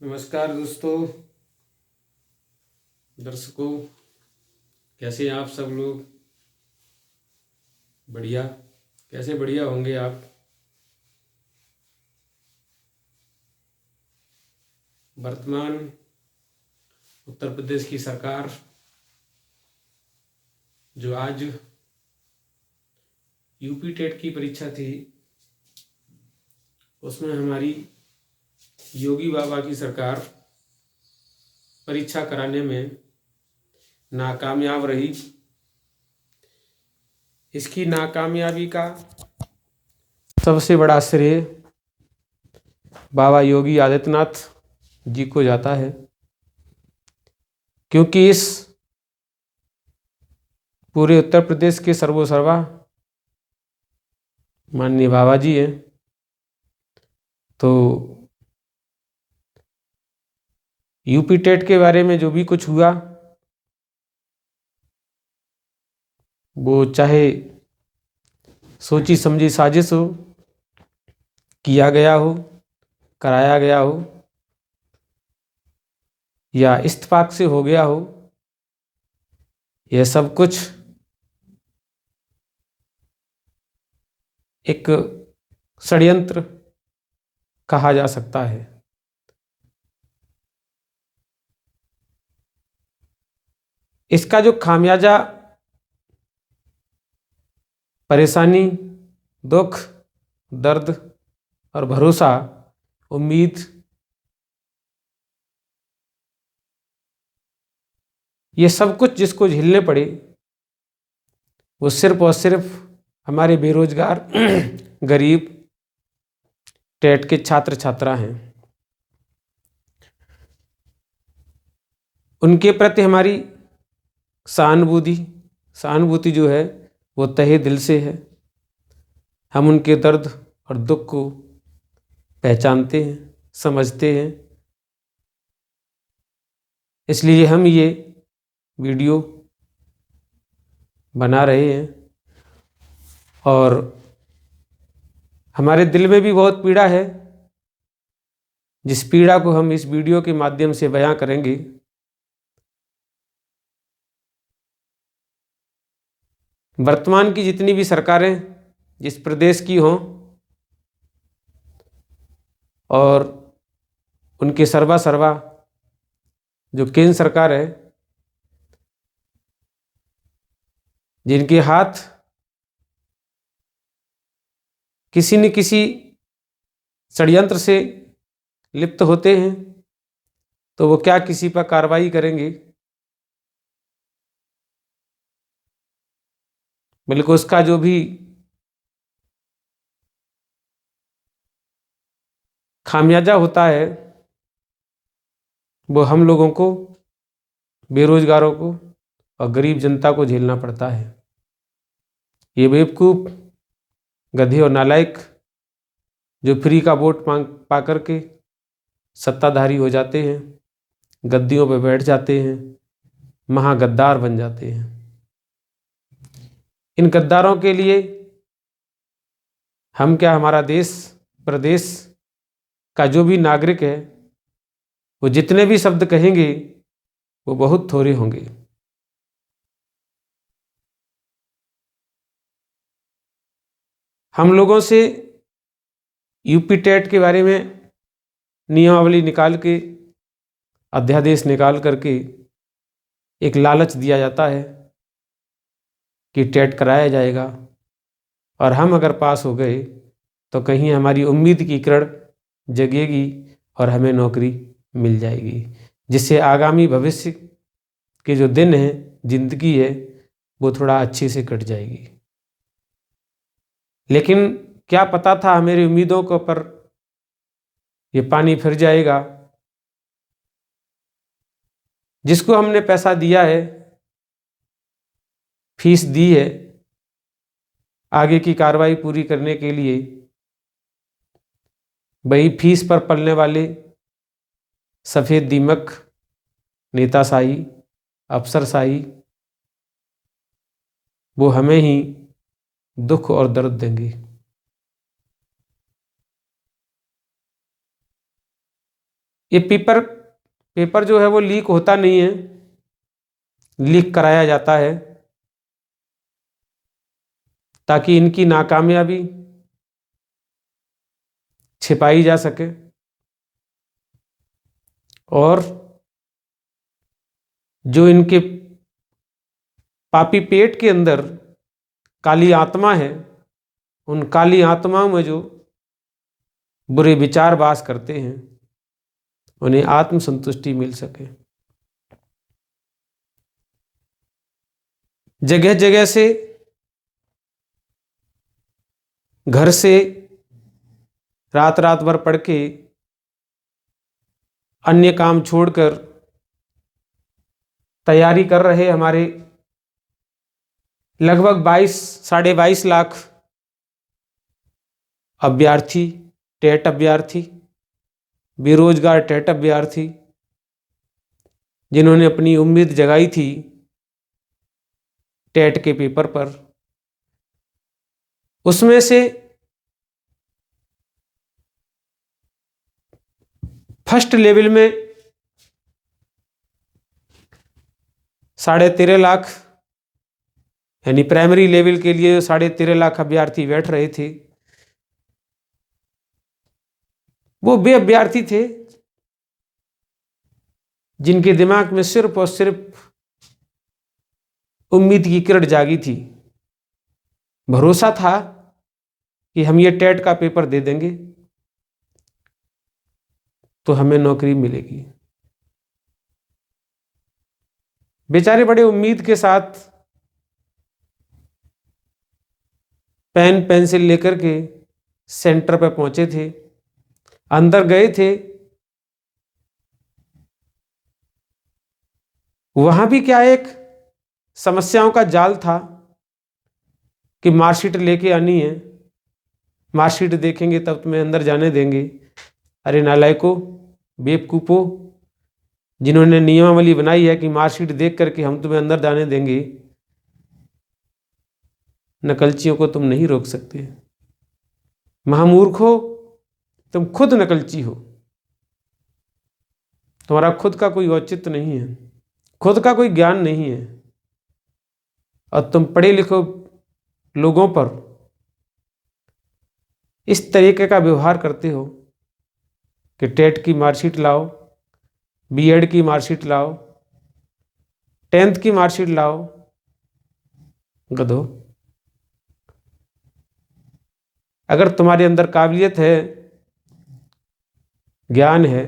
नमस्कार दोस्तों, दर्शकों। कैसे हैं आप सब लोग? बढ़िया। कैसे बढ़िया होंगे आप? वर्तमान उत्तर प्रदेश की सरकार जो आज यूपी टेट की परीक्षा थी, उसमें हमारी योगी बाबा की सरकार परीक्षा कराने में नाकामयाब रही। इसकी नाकामयाबी का सबसे बड़ा श्रेय बाबा योगी आदित्यनाथ जी को जाता है, क्योंकि इस पूरे उत्तर प्रदेश के सर्वोसर्वा माननीय बाबा जी हैं। तो यूपी टेट के बारे में जो भी कुछ हुआ, वो चाहे सोची समझी साजिश हो, किया गया हो, कराया गया हो, या इत्तेफाक से हो गया हो, यह सब कुछ एक षड्यंत्र कहा जा सकता है। इसका जो खामियाजा, परेशानी, दुख, दर्द और भरोसा, उम्मीद, ये सब कुछ जिसको झेलने पड़े, वो सिर्फ और सिर्फ हमारे बेरोजगार गरीब टेट के छात्र छात्रा हैं। उनके प्रति हमारी सहानुभूति जो है वो तहे दिल से है। हम उनके दर्द और दुख को पहचानते हैं, समझते हैं। इसलिए हम ये वीडियो बना रहे हैं, और हमारे दिल में भी बहुत पीड़ा है, जिस पीड़ा को हम इस वीडियो के माध्यम से बयां करेंगे। वर्तमान की जितनी भी सरकारें जिस प्रदेश की हों, और उनके सर्वा जो केंद्र सरकार है, जिनके हाथ किसी न किसी षड्यंत्र से लिप्त होते हैं, तो वो क्या किसी पर कार्रवाई करेंगे? बल्कि उसका जो भी खामियाजा होता है, वो हम लोगों को, बेरोजगारों को और गरीब जनता को झेलना पड़ता है। ये बेवकूफ़, गधे और नालायक जो फ्री का वोट मांग पा करके सत्ताधारी हो जाते हैं, गद्दियों पर बैठ जाते हैं, महागद्दार बन जाते हैं। इन गद्दारों के लिए हम क्या, हमारा देश प्रदेश का जो भी नागरिक है, वो जितने भी शब्द कहेंगे वो बहुत थोड़े होंगे। हम लोगों से यूपी टेट के बारे में नियमावली निकाल के, अध्यादेश निकाल करके एक लालच दिया जाता है कि टेट कराया जाएगा, और हम अगर पास हो गए तो कहीं हमारी उम्मीद की किरण जगेगी और हमें नौकरी मिल जाएगी, जिससे आगामी भविष्य के जो दिन हैं, जिंदगी है, वो थोड़ा अच्छे से कट जाएगी। लेकिन क्या पता था हमारी उम्मीदों को पर ये पानी फिर जाएगा। जिसको हमने पैसा दिया है, फीस दी है आगे की कार्रवाई पूरी करने के लिए, वही फीस पर पलने वाले सफ़ेद दीमक, नेताशाही, अफसरशाही, वो हमें ही दुख और दर्द देंगे। ये पेपर जो है वो लीक होता नहीं है, लीक कराया जाता है ताकि इनकी नाकामयाबी छिपाई जा सके और जो इनके पापी पेट के अंदर काली आत्मा है, उन काली आत्माओं में जो बुरे विचार वास करते हैं, उन्हें आत्म संतुष्टि मिल सके। जगह जगह से घर से रात रात भर पढ़ के अन्य काम छोड़कर तैयारी कर रहे हमारे लगभग 22-22.5 लाख अभ्यर्थी, टेट अभ्यर्थी, बेरोजगार टेट अभ्यर्थी, जिन्होंने अपनी उम्मीद जगाई थी टेट के पेपर पर, उसमें से फर्स्ट लेवल में 13.5 लाख, यानी प्राइमरी लेवल के लिए 13.5 लाख अभ्यर्थी बैठ रहे थे। वो वे अभ्यर्थी थे जिनके दिमाग में सिर्फ और सिर्फ उम्मीद की किरण जागी थी, भरोसा था कि हम ये टेट का पेपर दे देंगे तो हमें नौकरी मिलेगी। बेचारे बड़े उम्मीद के साथ पेन पेंसिल लेकर के सेंटर पर पहुंचे थे, अंदर गए थे। वहां भी क्या एक समस्याओं का जाल था कि मार्कशीट लेके आनी है, मार्कशीट देखेंगे तब तुम्हें अंदर जाने देंगे। अरे नालायकों, बेवकूफों, जिन्होंने नियमावली बनाई है कि मार्कशीट देख करके हम तुम्हें अंदर जाने देंगे, नकलचियों को तुम नहीं रोक सकते। महामूर्खों, तुम खुद नकलची हो, तुम्हारा खुद का कोई औचित्य नहीं है, खुद का कोई ज्ञान नहीं है, और तुम पढ़े लिखे लोगों पर इस तरीके का व्यवहार करते हो कि टेट की मार्कशीट लाओ, बीएड की मार्कशीट लाओ, 10th की मार्कशीट लाओ। गधो, अगर तुम्हारे अंदर काबिलियत है, ज्ञान है,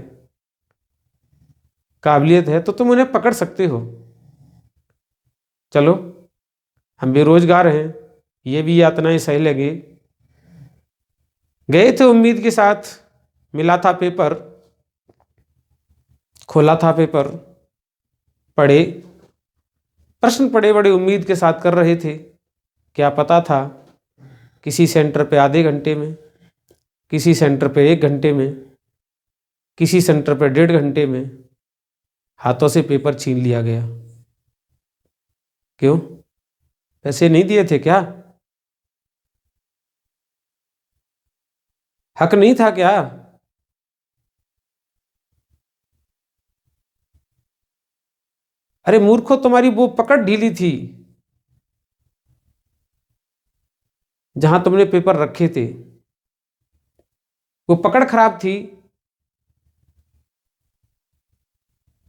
काबिलियत है, तो तुम उन्हें पकड़ सकते हो। चलो, हम बेरोजगार हैं, ये भी यातनाएं सही लगे। गए थे उम्मीद के साथ, मिला था पेपर, खोला था पेपर, पढ़े, प्रश्न पढ़े, बड़े उम्मीद के साथ कर रहे थे। क्या पता था किसी सेंटर पे आधे घंटे में, किसी सेंटर पे 1 घंटे में, किसी सेंटर पे 1.5 घंटे में हाथों से पेपर छीन लिया गया। क्यों? पैसे नहीं दिए थे क्या? हक नहीं था क्या? अरे मूर्खों, तुम्हारी वो पकड़ ढीली थी जहां तुमने पेपर रखे थे, वो पकड़ खराब थी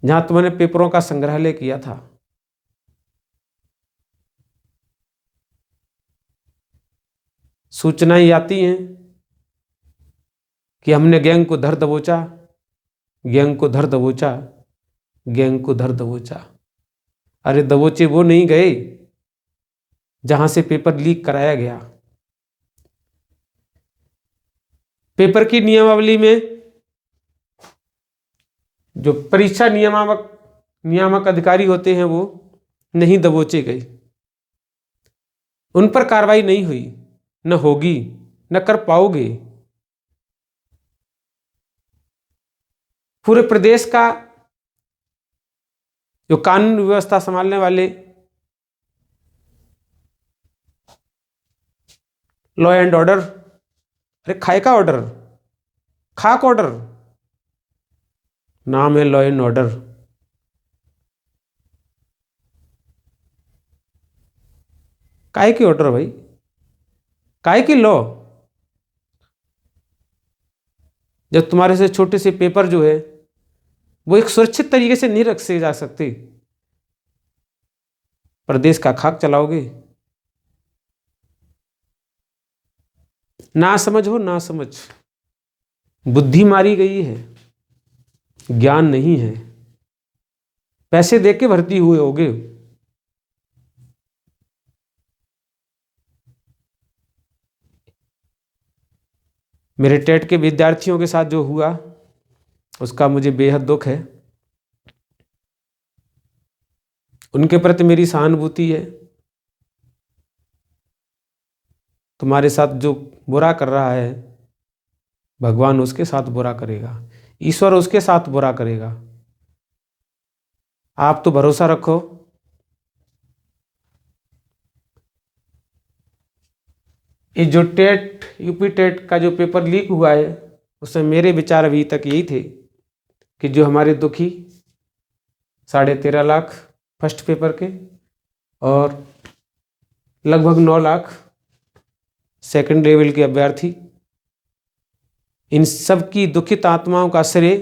जहां तुमने पेपरों का संग्रहालय किया था। सूचनाएं आती हैं कि हमने गैंग को धर दबोचा, गैंग को धर दबोचा, गैंग को धर दबोचा। अरे दबोचे वो नहीं गए जहां से पेपर लीक कराया गया। पेपर की नियमावली में जो परीक्षा नियामक अधिकारी होते हैं वो नहीं दबोचे गए, उन पर कार्रवाई नहीं हुई, न होगी, न कर पाओगे। पूरे प्रदेश का जो कानून व्यवस्था संभालने वाले लॉ एंड ऑर्डर, अरे खाए का ऑर्डर, खाक ऑर्डर, नाम है लॉ एंड ऑर्डर। काहे की ऑर्डर भाई, काहे की लॉ? जब तुम्हारे से छोटे से पेपर जो है वो एक सुरक्षित तरीके से नहीं रख से जा सकते, प्रदेश का खाक चलाओगे। ना समझ हो, ना समझ, बुद्धि मारी गई है, ज्ञान नहीं है, पैसे दे के भर्ती हुए होगे। मेरे टेट के विद्यार्थियों के साथ जो हुआ उसका मुझे बेहद दुख है, उनके प्रति मेरी सहानुभूति है। तुम्हारे साथ जो बुरा कर रहा है भगवान उसके साथ बुरा करेगा, ईश्वर उसके साथ बुरा करेगा। आप तो भरोसा रखो। ये जो टेट यूपी टेट का जो पेपर लीक हुआ है उसमें मेरे विचार अभी तक यही थे कि जो हमारे दुखी 13.5 लाख फर्स्ट पेपर के और लगभग 9 लाख सेकंड लेवल के अभ्यर्थी, इन सब की दुखित आत्माओं का श्रेय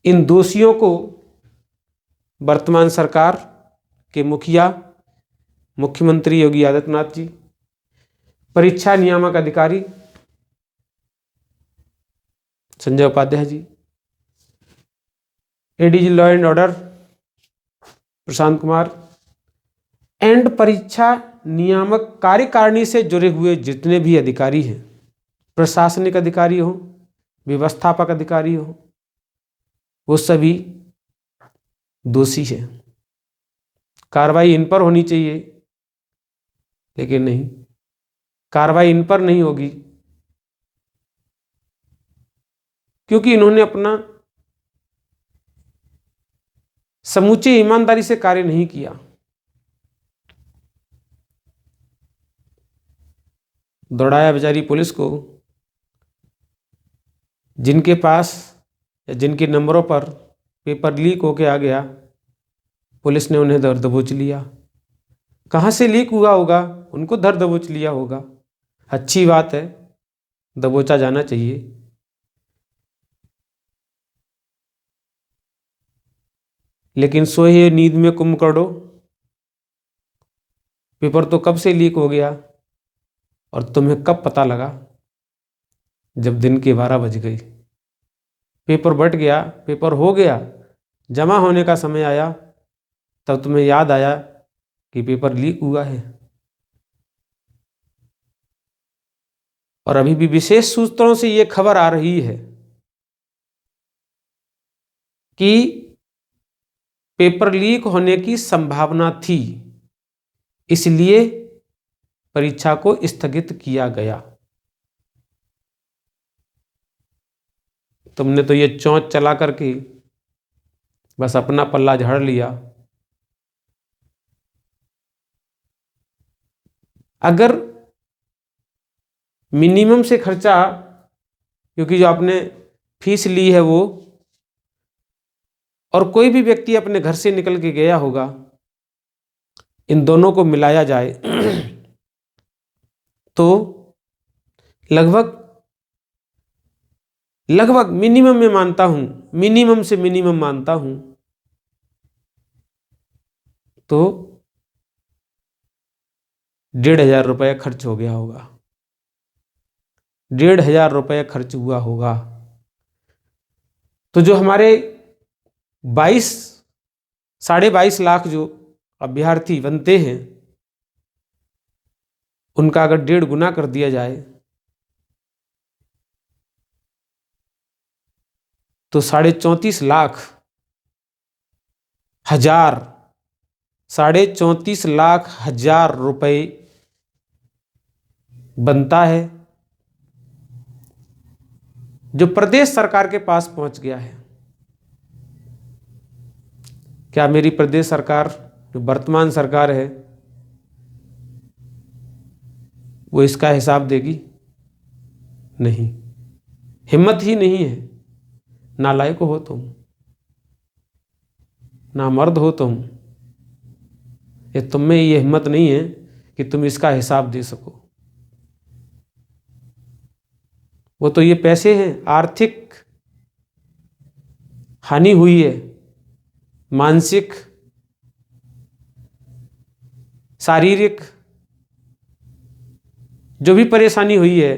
इन दोषियों को वर्तमान सरकार के मुखिया मुख्यमंत्री योगी आदित्यनाथ जी, परीक्षा नियामक अधिकारी Sanjay Upadhyay ji, ADG law and order Prashant Kumar and परीक्षा नियामक कार्यकारिणी से जुड़े हुए जितने भी अधिकारी हैं, प्रशासनिक अधिकारी हो, व्यवस्थापक अधिकारी हो, वो सभी दोषी हैं। कार्रवाई इन पर होनी चाहिए, लेकिन नहीं, कार्रवाई इन पर नहीं होगी क्योंकि इन्होंने अपना समूचे ईमानदारी से कार्य नहीं किया। दौड़ाया बेचारी पुलिस को, जिनके पास या जिनके नंबरों पर पेपर लीक होके आ गया, पुलिस ने उन्हें धर दबोच लिया। कहाँ से लीक हुआ होगा, उनको धर दबोच लिया होगा। अच्छी बात है, दबोचा जाना चाहिए। लेकिन सोए नींद में कुंभकर्णों, पेपर तो कब से लीक हो गया और तुम्हें कब पता लगा? जब दिन के 12 बज गई, पेपर बट गया, पेपर हो गया, जमा होने का समय आया, तब तुम्हें याद आया कि पेपर लीक हुआ है। और अभी भी विशेष सूत्रों से यह खबर आ रही है कि पेपर लीक होने की संभावना थी, इसलिए परीक्षा को स्थगित किया गया। तुमने तो ये चौंच चला करके बस अपना पल्ला झाड़ लिया। अगर मिनिमम से खर्चा, क्योंकि जो आपने फीस ली है वो, और कोई भी व्यक्ति अपने घर से निकल के गया होगा, इन दोनों को मिलाया जाए तो लगभग मिनिमम में मानता हूं, मिनिमम से मिनिमम मानता हूं तो 1,500 रुपये खर्च हो गया होगा। 1,500 रुपये खर्च हुआ होगा। तो जो हमारे 22-22.5 लाख जो अभ्यर्थी बनते हैं, उनका अगर 1.5 गुना कर दिया जाए तो 34.5 लाख हजार रुपए बनता है, जो प्रदेश सरकार के पास पहुंच गया है। क्या मेरी प्रदेश सरकार, जो वर्तमान सरकार है, वो इसका हिसाब देगी? नहीं, हिम्मत ही नहीं है। नालायक हो तुम, नामर्द हो तुम। ये तुम में ये हिम्मत नहीं है कि तुम इसका हिसाब दे सको। वो तो ये पैसे हैं, आर्थिक हानि हुई है, मानसिक, शारीरिक जो भी परेशानी हुई है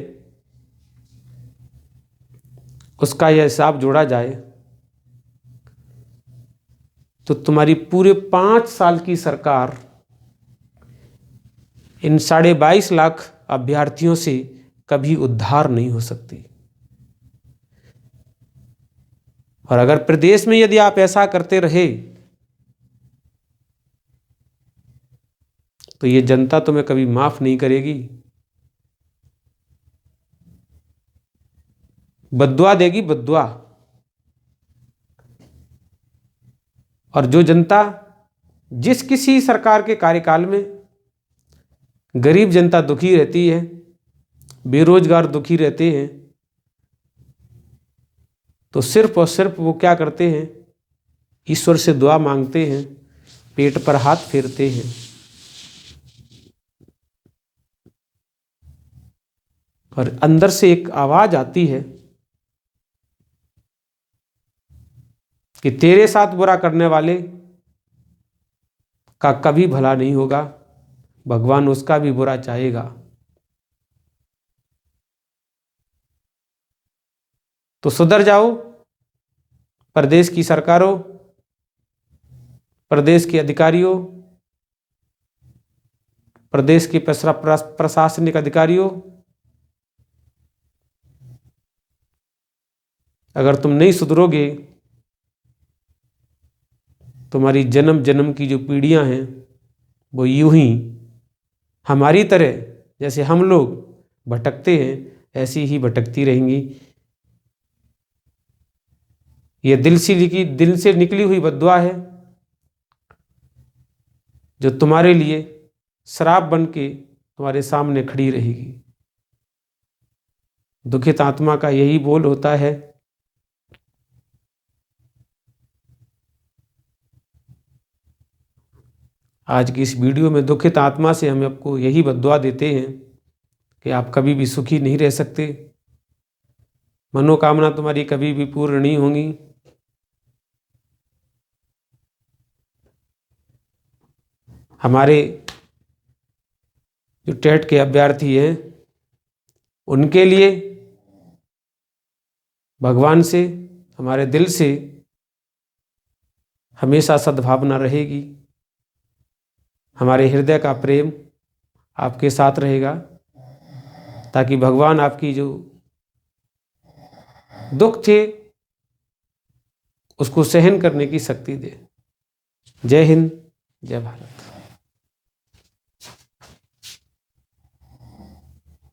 उसका यह हिसाब जोड़ा जाए तो तुम्हारी पूरे 5 साल की सरकार इन 22.5 लाख अभ्यर्थियों से कभी उद्धार नहीं हो सकती। और अगर प्रदेश में यदि आप ऐसा करते रहे तो ये जनता तुम्हें कभी माफ नहीं करेगी, बद्दुआ देगी, बद्दुआ। और जो जनता जिस किसी सरकार के कार्यकाल में गरीब जनता दुखी रहती है, बेरोजगार दुखी रहते हैं, तो सिर्फ और सिर्फ वो क्या करते हैं, ईश्वर से दुआ मांगते हैं, पेट पर हाथ फेरते हैं। और अंदर से एक आवाज आती है कि तेरे साथ बुरा करने वाले का कभी भला नहीं होगा, भगवान उसका भी बुरा चाहेगा। तो सुधर जाओ, प्रदेश की सरकारों, प्रदेश के अधिकारियों, प्रदेश के प्रशासनिक अधिकारियों। अगर तुम नहीं सुधरोगे, तुम्हारी जन्म जन्म की जो पीढ़ियां हैं वो यूं ही हमारी तरह, जैसे हम लोग भटकते हैं, ऐसी ही भटकती रहेंगी। ये दिल से निकली हुई बद्दुआ है जो तुम्हारे लिए श्राप बन के तुम्हारे सामने खड़ी रहेगी। दुखित आत्मा का यही बोल होता है, आज की इस वीडियो में दुखित आत्मा से हम आपको यही बद्दुआ देते हैं कि आप कभी भी सुखी नहीं रह सकते, मनोकामना तुम्हारी कभी भी पूर्ण नहीं होंगी। हमारे जो टेट के अभ्यर्थी हैं उनके लिए भगवान से, हमारे दिल से हमेशा सद्भावना रहेगी। हमारे हृदय का प्रेम आपके साथ रहेगा ताकि भगवान आपकी जो दुख थे उसको सहन करने की शक्ति दे। जय हिंद, जय भारत।